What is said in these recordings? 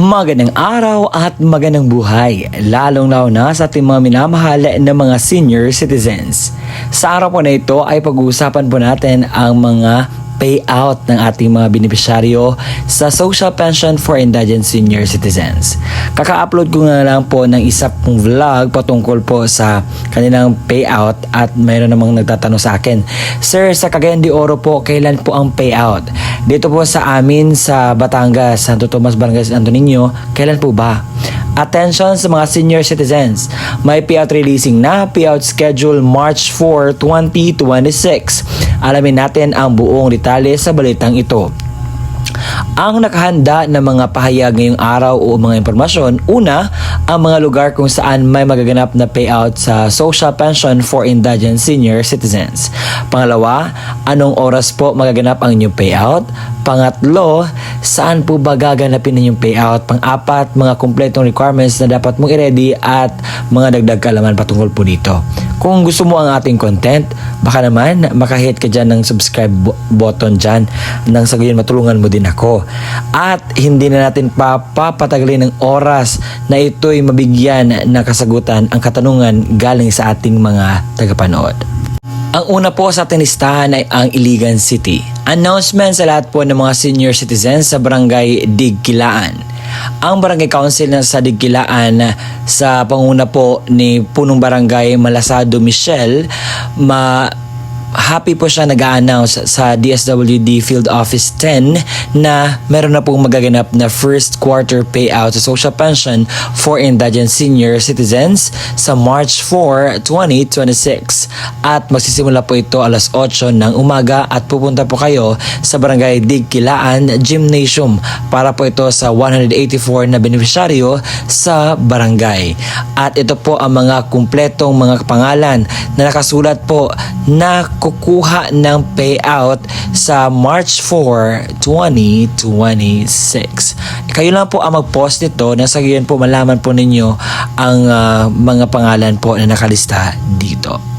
Magandang araw at magandang buhay, lalong-lalo na sa ating mga minamahal na mga senior citizens. Sa araw po na ito ay pag-uusapan po natin ang mga payout ng ating mga benepisyaryo sa Social Pension for Indigent Senior Citizens. Kaka-upload ko nga lang po ng isa pong vlog patungkol po sa kanilang payout at mayroon namang nagtatanong sa akin, Sir, sa Cagayan de Oro po, kailan po ang payout? Dito po sa amin sa Batangas, Santo Tomas, Barangay Santo Niño, kailan po ba? Attention sa mga senior citizens, may payout releasing na, payout schedule March 4, 2026. Alamin natin ang buong detalye sa balitang ito. Ang nakahanda na mga pahayag ngayong araw o mga impormasyon, una, ang mga lugar kung saan may magaganap na payout sa Social Pension for Indigent Senior Citizens. Pangalawa, anong oras po magaganap ang inyong payout? Pangatlo, saan po ba gaganapin ninyong payout? Pang-apat, mga kumpletong requirements na dapat mong i-ready at mga dagdag kaalaman patungkol po dito. Kung gusto mo ang ating content, baka naman makahit ka dyan ng subscribe button dyan nang sa gayon matulungan mo din ako. At hindi na natin papatagalin ng oras na ito'y mabigyan ng kasagutan ang katanungan galing sa ating mga tagapanood. Ang una po sa ating listahan ay ang Iligan City. Announcement sa lahat po ng mga senior citizens sa Barangay Digkilaan. Ang Barangay Council na sa Digkilaan sa panguna po ni Punong Barangay Malasado Michelle, happy po siya nag-a-announce sa DSWD Field Office 10 na meron na pong magaganap na first quarter payout sa social pension for indigent senior citizens sa March 4, 2026. At magsisimula po ito alas 8 ng umaga at pupunta po kayo sa Barangay Digkilaan Gymnasium para po ito sa 184 na beneficiaryo sa barangay. At ito po ang mga kumpletong mga pangalan na nakasulat po na kukuha ng payout sa March 4, 2026. Kayo lang po ang mag-post nito na sa gayon po malaman po ninyo ang mga pangalan po na nakalista dito.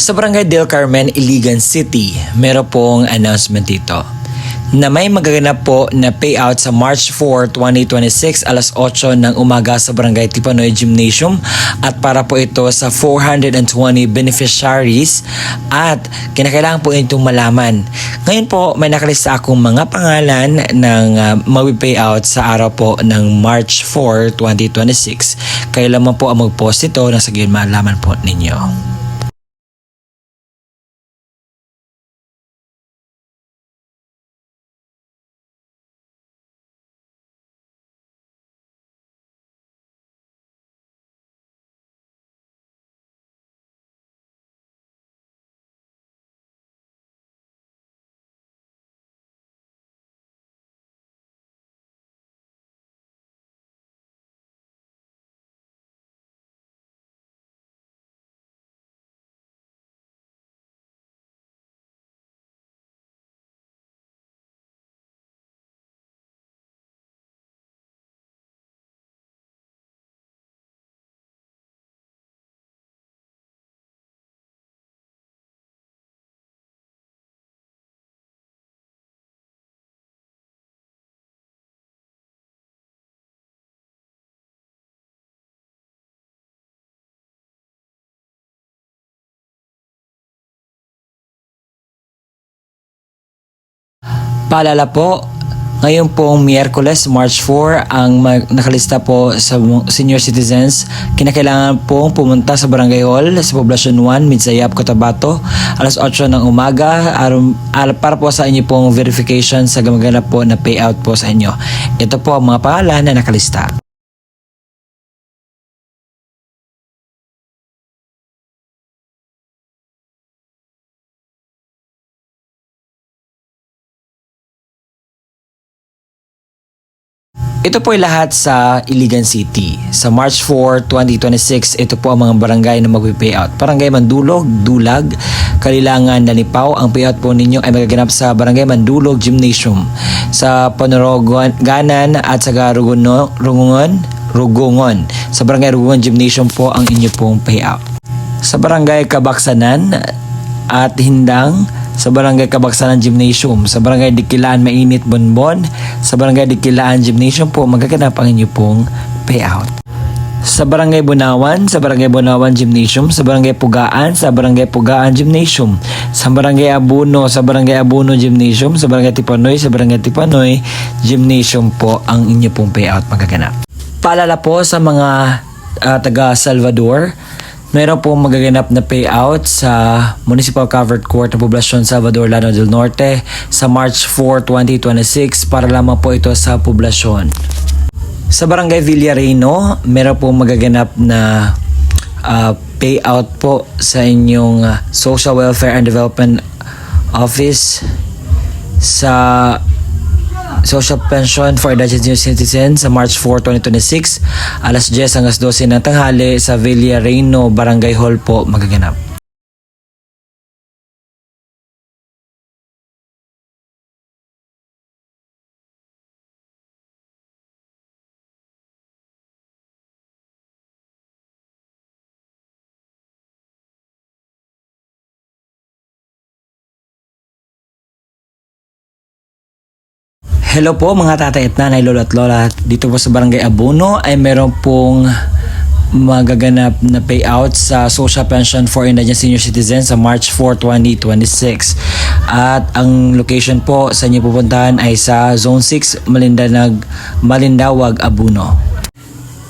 Sa Barangay Del Carmen, Iligan City, meron pong announcement dito na may magaganap po na payout sa March 4, 2026 alas 8 ng umaga sa Barangay Tipanoy Gymnasium at para po ito sa 420 beneficiaries at kinakailangan po itong malaman. Ngayon po may nakalista akong mga pangalan ng mawi-payout sa araw po ng March 4, 2026. Kayo lamang po ang mag-post ito na sa gayon malaman po ninyo. Paalala po, ngayon pong Miyerkules, March 4, ang nakalista po sa senior citizens, kinakailangan pong pumunta sa Barangay Hall sa Poblasyon 1, Midsayap, Cotabato, alas 8 ng umaga para po sa inyo pong verification sa gamaganap po na payout po sa inyo. Ito po ang mga pangalan na nakalista. Ito po ay lahat sa Iligan City. Sa March 4, 2026, ito po ang mga barangay na mag-payout. Barangay Mandulog, Dulag, Kalilangan, Danipaw. Ang payout po ninyo ay magaganap sa Barangay Mandulog Gymnasium. Sa Panoroganan at sa Rugungon. Sa Barangay Rugungon Gymnasium po ang inyo pong payout. Sa Barangay Kabaksanan at Hindang, sa Barangay Kabaksanan Gymnasium, sa Barangay Dikilaan Mainit Bonbon, sa Barangay Dikilaan Gymnasium po magaganap ang inyo pong payout. Sa Barangay Bunawan, sa Barangay Bunawan Gymnasium, sa Barangay Pugaan, sa Barangay Pugaan Gymnasium, sa Barangay Abuno, sa Barangay Abuno Gymnasium, sa Barangay Tipanoy, sa Barangay Tipanoy Gymnasium po ang inyo pong payout magaganap. Paalala po sa mga taga Salvador, meron pong magaganap na payout sa Municipal Covered Court ng Poblasyon Salvador, Llano del Norte sa March 4, 2026 para lamang po ito sa poblasyon. Sa Barangay Villarino, meron pong magaganap na payout po sa inyong Social Welfare and Development Office sa Social Pension for Indigent Senior Citizens sa March 4, 2026 alas 10 hanggang 12 ng tanghali sa Villarino Barangay Hall po magaganap. Hello po mga tatay at nanay, lolo at lola. Dito po sa Barangay Abuno ay meron pong magaganap na payout sa Social Pension for Indigent Senior Citizens sa March 4, 2026. At ang location po sa inyo pupuntahan ay sa Zone 6, Malindawag, Abuno.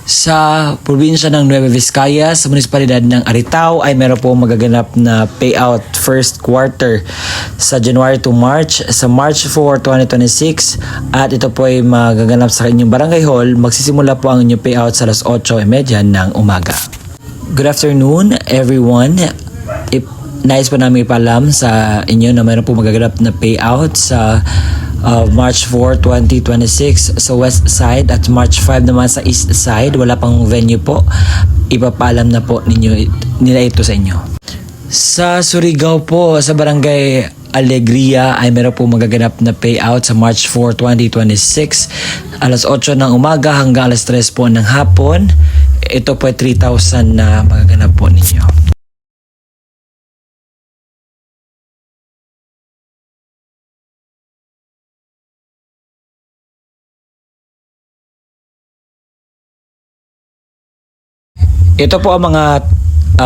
Sa probinsya ng Nueva Vizcaya, sa munisipalidad ng Aritao ay meron po magaganap na payout first quarter sa January to March sa March 4, 2026 at ito po ay magaganap sa inyong barangay hall. Magsisimula po ang inyong payout sa alas 8:30 ng umaga. Good afternoon everyone. Nais po namin ipalam sa inyo na meron po magaganap na payout sa March 4, 2026 sa west side at March 5 naman sa east side. Wala pang venue po. Ipapaalam na po nila ito sa inyo. Sa Surigao po, sa Barangay Alegria ay meron po magaganap na payout sa March 4, 2026 alas 8 ng umaga hanggang alas 3 po ng hapon. Ito po ay 3,000 na magaganap po ninyo. Ito po ang mga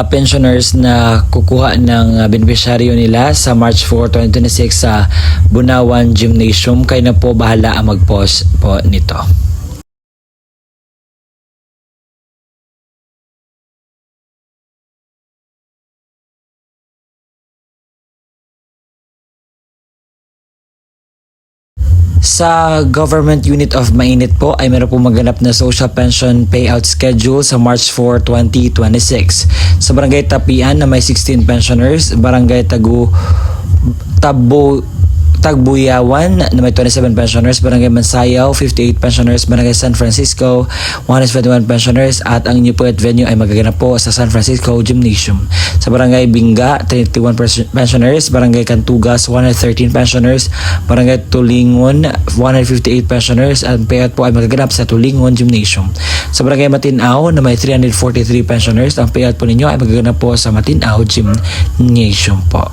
pensioners na kukuha ng beneficiaryo nila sa March 4, 2026 sa Bunawan Gymnasium. Kayo na po bahala ang mag-post po nito. Sa Government Unit of Mainit po ay meron po maganap na social pension payout schedule sa March 4, 2026. Sa Barangay Tapian na may 16 pensioners, Barangay Tagbuyawan na may 27 pensioners, Barangay Mansayaw 58 pensioners, Barangay San Francisco 121 pensioners at ang new poet venue ay magaganap po sa San Francisco Gymnasium. Sa Barangay Binga 31 pensioners, Barangay Cantugas 113 pensioners, Barangay Tulingon 158 pensioners at ang payout po ay magaganap sa Tulingon Gymnasium. Sa Barangay Matinao na may 343 pensioners, ang payout po ninyo ay magaganap po sa Matinao Gymnasium po.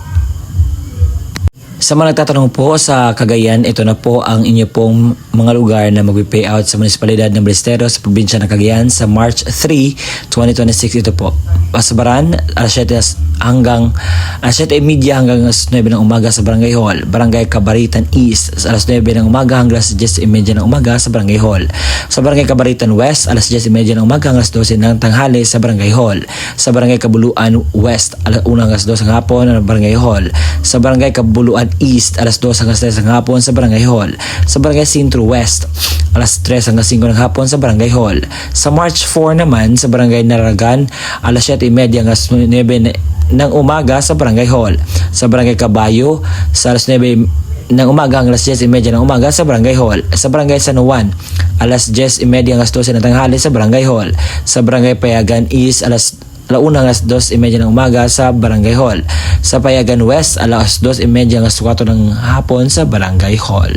Sa mga nagtatanong po sa Cagayan, ito na po ang inyo pong mga lugar na mag-payout sa munisipalidad ng Balesteros sa probinsya ng Cagayan sa March 3, 2026. Ito po, Pasabaran, alas hanggang 7:30 hanggang alas 9 ng umaga sa Barangay Hall. Barangay Cabaritan East alas 9 ng umaga hanggang alas 10:30 ng umaga sa Barangay Hall. Sa Barangay Cabaritan West alas 10:30 ng umaga hanggang alas 12 ng tanghali sa Barangay Hall. Sa Barangay Kabuluan West alas 1 hanggang alas 2 ng hapon sa Barangay Hall. Sa Barangay Kabuluan East alas 2 hanggang alas 3 ng hapon sa Barangay Hall. Sa Barangay Sintro West alas 3 hanggang 5 ng hapon sa Barangay Hall. Sa March 4 naman sa Barangay Naragan alas 7:30 hanggang alas 9 ng umaga sa Barangay Hall. Sa Barangay Cabayo sa alas 9 ng umaga hanggang alas 10:30 ng umaga sa Barangay Hall. Sa Barangay San Juan alas 10:30 hanggang alas 12 ng tanghali sa Barangay Hall. Sa Barangay Payagan East alas 1 hanggang alas 2:30 ng umaga sa Barangay Hall. Sa Payagan West alas 2:30 hanggang alas 4 ng hapon sa Barangay Hall.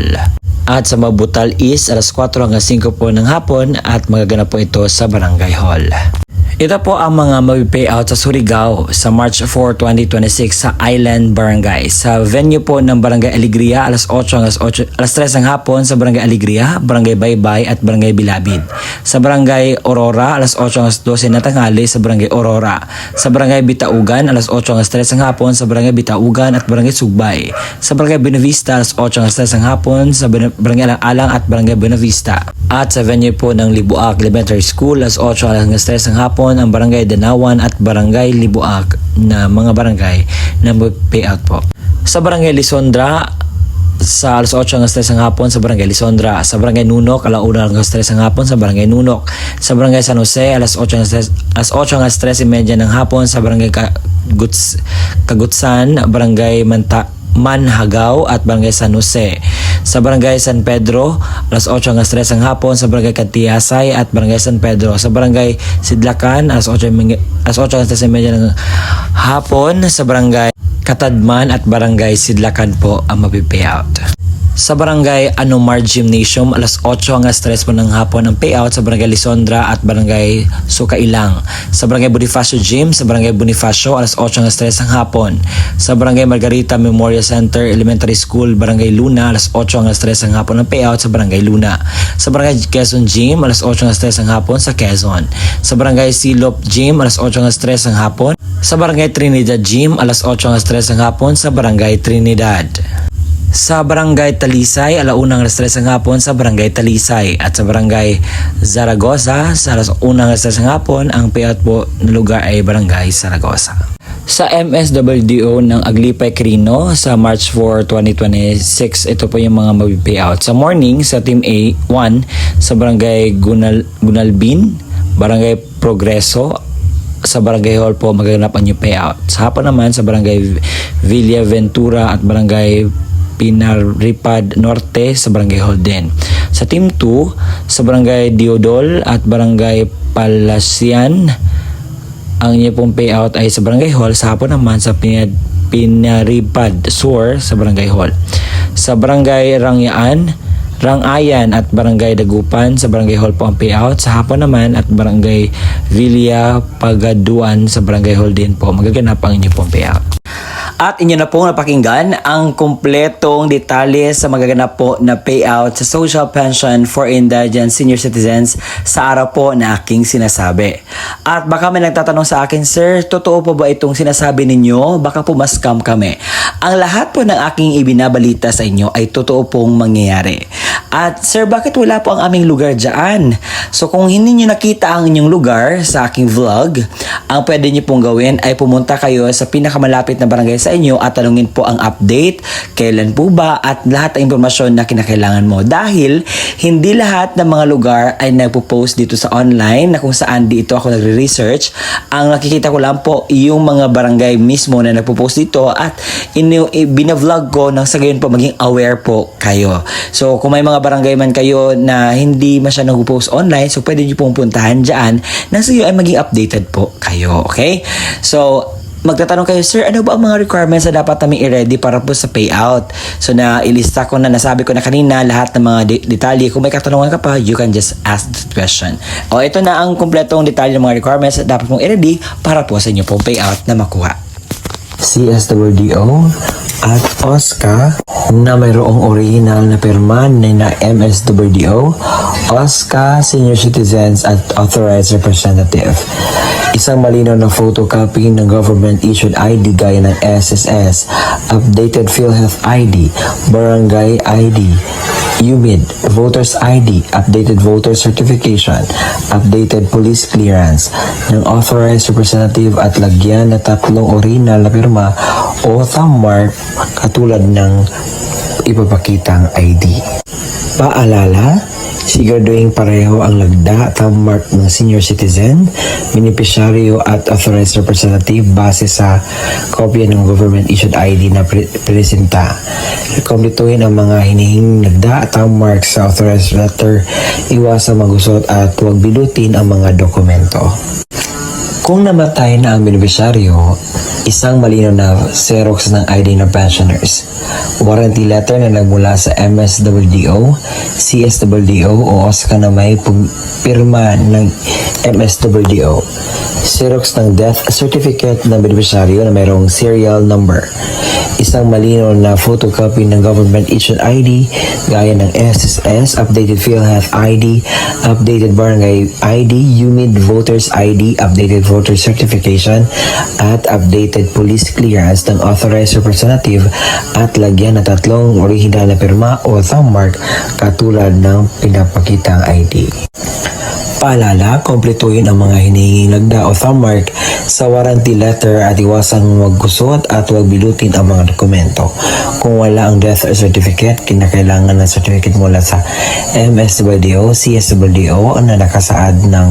At sa Mabutal East alas 4 hanggang 5 po ng hapon at magaganap po ito sa Barangay Hall. Ito po ang mga mapipayout sa Surigao sa March 4, 2026 sa Island Barangay. Sa venue po ng Barangay Alegria, alas 8 hanggang alas 3 ng hapon sa Barangay Alegria, Barangay Baybay at Barangay Bilabid. Sa Barangay Aurora, alas 8 hanggang 12 na tanghali sa Barangay Aurora. Sa Barangay Bitaugan, alas 8 hanggang 3 ng hapon sa Barangay Bitaugan at Barangay Sugbay. Sa Barangay Buenavista, alas 8 hanggang 3 ng hapon sa Barangay Alang-Alang at Barangay Buenavista. At sa venue po ng Libuak Elementary School, alas 8 hanggang 3 ng hapon ang Barangay Danawan at Barangay Libuak na mga barangay na payout po. Sa Barangay Lisondra, sa alas 8 hanggang 3 ng hapon sa Barangay Lisondra. Sa Barangay Nunok, alas 1 hanggang 3 ng hapon sa Barangay Nunok. Sa Barangay San Jose, alas 8 hanggang 3:30 ng hapon sa Barangay Kagutsan, Barangay Manhagaw at Barangay San Jose. Sa Barangay San Pedro, alas 8 hanggang 3 ng hapon sa Barangay Katiasay at Barangay San Pedro. Sa Barangay Sidlakan, alas 8 hanggang 3:30 ng hapon sa Barangay Katadman at Barangay Sidlakan po ang mapipayout. Sa Barangay Anomar Gymnasium, alas 8 hanggang 3 po ng hapon ang payout sa Barangay Lisondra at Barangay Sukailang. Sa Barangay Bonifacio Gym, sa Barangay Bonifacio, alas 8 hanggang 3 ng hapon. Sa Barangay Margarita Memorial Center Elementary School, Barangay Luna, alas 8 hanggang 3 ng hapon ang payout sa Barangay Luna. Sa Barangay Quezon Gym, alas 8 hanggang 3 ng hapon sa Quezon. Sa Barangay Silop Gym, alas 8 hanggang 3 ng hapon. Sa Barangay Trinidad Gym, alas 8 hanggang 3 ng hapon sa Barangay Trinidad. Sa Barangay Talisay, alauna hanggang alas 3 ng hapon sa Barangay Talisay. At sa Barangay Zaragoza, sa alas 1 hanggang alas 3 ng hapon, ang payout po na lugar ay Barangay Zaragoza. Sa MSWDO ng Aglipay Quirino sa March 4, 2026, ito po yung mga mag-payout. Sa morning, sa Team A1, sa Barangay Gunalbin, Barangay Progreso, sa Barangay Hall po magaganap ang new payout. Sa hapon naman, sa Barangay Villa Ventura at Barangay Pinaripad Norte sa Barangay Hall din. Sa Team 2, sa Barangay Diodol at Barangay Palasian, ang inyo pong payout ay sa Barangay Hall. Sa hapon naman sa Pinaripad Sur sa Barangay Hall. Sa Barangay Rangayan at Barangay Dagupan sa Barangay Hall po ang payout. Sa hapon naman at Barangay Villa Pagaduan sa Barangay Hall din po magaganap ang inyo pong payout. At inyo na pong napakinggan ang kumpletong detalye sa magaganap po na payout sa Social Pension for Indigent Senior Citizens sa araw po na aking sinasabi. At baka may nagtatanong sa akin, Sir, totoo po ba itong sinasabi ninyo? Baka po ma-scam kami. Ang lahat po ng aking ibinabalita sa inyo ay totoo pong mangyayari. At Sir, bakit wala po ang aming lugar dyan? So kung hindi nyo nakita ang inyong lugar sa aking vlog, ang pwede nyo pong gawin ay pumunta kayo sa pinakamalapit na barangay sa inyo at tanungin po ang update, kailan po ba at lahat ng impormasyon na kinakailangan mo. Dahil hindi lahat ng mga lugar ay nagpo-post dito sa online na kung saan dito ako nagre-research. Ang nakikita ko lang po yung mga barangay mismo na nagpo-post dito at binavlog ko nang sa gayon po maging aware po kayo. So kung may mga barangay man kayo na hindi masyadong nagpo-post online, so pwede nyo pong puntahan dyan nang sa gayon ay maging updated po kayo. Okay? So magtatanong kayo, Sir, ano ba ang mga requirements na dapat namin i-ready para po sa payout? So na ilista ko na, nasabi ko na kanina lahat ng mga detalye. Kung may katanungan ka pa, you can just ask the question. O ito na ang kumpletong detalye ng mga requirements na dapat mong i-ready para po sa inyo pong payout na makuha. CSWDO at OSCA na mayroong original na pirma na MSWDO OSCA Senior Citizens at Authorized Representative. Isang malinaw na photocopy ng government-issued ID gaya ng SSS, updated PhilHealth ID, Barangay ID, UMID, Voters ID, updated voter certification, updated police clearance ng authorized representative at lagyan na 3 original na pirma o thumb mark katulad ng ipapakitang ID. Paalala, siguraduhin pareho ang lagda at thumb mark ng senior citizen, beneficiaryo at authorized representative base sa kopya ng government-issued ID na presenta. Kumpletuhin ang mga hinihinging lagda at thumb mark sa authorized letter, iwasang magusot at huwag bilutin ang mga dokumento. Kung namatay na ang beneficiaryo, isang malinaw na Xerox ng ID ng pensioners, warranty letter na nagmula sa MSWDO, CSWDO o OSCA na may pirma ng MSWDO, Xerox ng death certificate ng beneficiaryo na mayroong serial number, isang malinaw na photocopy ng government-issued ID gaya ng SSS, updated PhilHealth ID, updated Barangay ID, UMID Voters ID, updated voter certification, at updated police clearance ng authorized representative at lagyan na 3 original na pirma o thumb mark katulad ng pinapakitang ID. Paalala, kumpletuhin ang mga hinihinging lagda o thumb mark sa warranty letter at iwasang maggusot at huwag bilutin ang mga dokumento. Kung wala ang death certificate, kinakailangan ng certificate mula sa MSWDO, CSWDO na nakasaad ng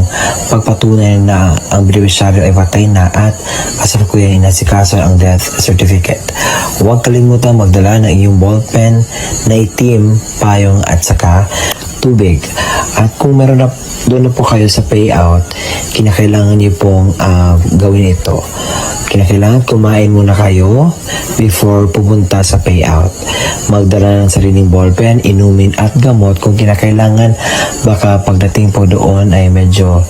pagpatunay na ang beneficiaryo ay patay na at kasalukuyang inasikaso ang death certificate. Huwag kalimutang magdala ng iyong ballpen na itim, payong at saka tubig. At kung meron na doon na po kayo sa payout, kinakailangan niyo pong gawin ito. Kinakailangan kumain muna kayo before pupunta sa payout. Magdala ng sariling ballpen, inumin at gamot kung kinakailangan. Baka pagdating po doon ay medyo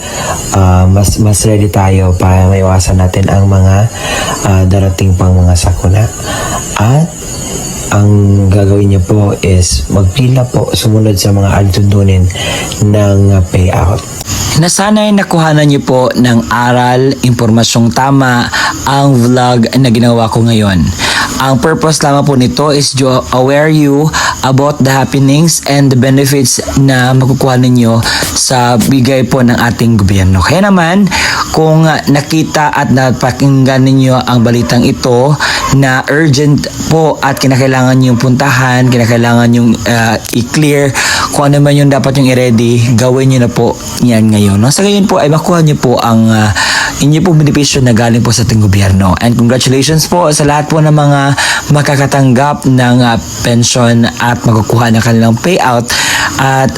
mas ready tayo para maiwasan natin ang mga darating pang mga sakuna. At ang gagawin niyo po is magpila po, sumunod sa mga alituntunin ng payout. Nasanay nakuhanan niyo po ng aral, impormasyong tama ang vlog na ginawa ko ngayon. Ang purpose lamang po nito is to aware you about the happenings and the benefits na makukuha ninyo sa bigay po ng ating gobyerno. Kaya naman, kung nakita at napakinggan ninyo ang balitang ito na urgent po at kinakailangan yung puntahan, kinakailangan yung i-clear, kung ano man yung dapat yung i-ready, gawin nyo na po yan ngayon. No? Sa gayon po ay makuha nyo po ang inyo pong benepisyo na galing po sa ating gobyerno. And congratulations po sa lahat po ng mga makakatanggap ng pension at makukuha ng kanilang payout. At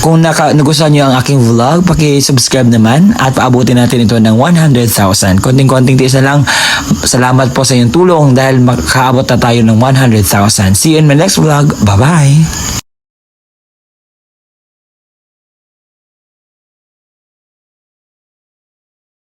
kung nagustuhan nyo ang aking vlog, paki-subscribe naman at paabutin natin ito ng 100,000. Konting-konting tiis na lang. Salamat po sa inyong tulong dahil makaabot na tayo ng 100,000. See you in my next vlog. Bye-bye!